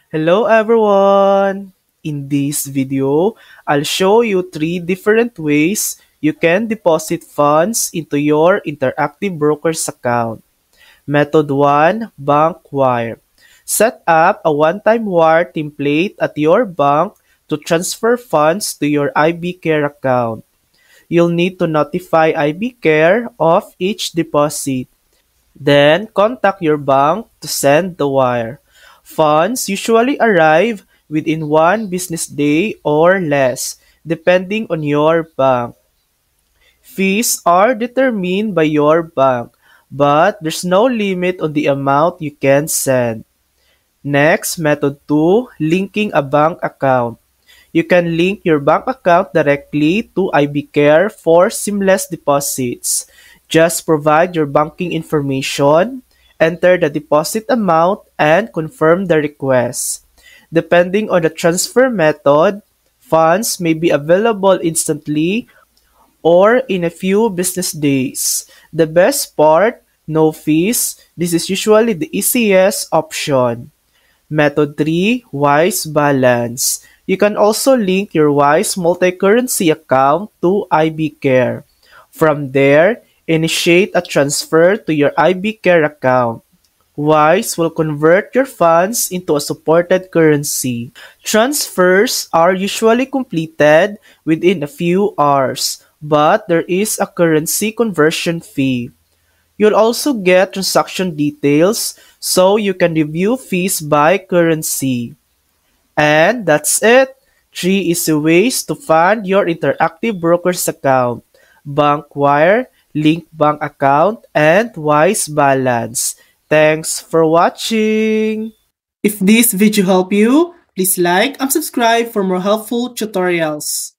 Hello everyone! In this video, I'll show you 3 different ways you can deposit funds into your Interactive Brokers account. Method 1, Bank Wire. Set up a one-time wire template at your bank to transfer funds to your IBCare account. You'll need to notify IBCare of each deposit. Then, contact your bank to send the wire. Funds usually arrive within 1 business day or less, depending on your bank. Fees are determined by your bank, but there's no limit on the amount you can send. Next, method 2, linking a bank account. You can link your bank account directly to IBCare for seamless deposits. Just provide your banking information, enter the deposit amount, and confirm the request. Depending on the transfer method, funds may be available instantly or in a few business days. The best part, no fees. This is usually the easiest option. Method 3, Wise Balance. You can also link your Wise multi-currency account to IBCare. From there, initiate a transfer to your IBCare account. Wise will convert your funds into a supported currency. Transfers are usually completed within a few hours, but there is a currency conversion fee. You'll also get transaction details so you can review fees by currency. And that's it. 3 easy ways to fund your Interactive Brokers account. Bankwire, Link Bank account, and Wise Balance. Thanks for watching! If this video helped you, please like and subscribe for more helpful tutorials.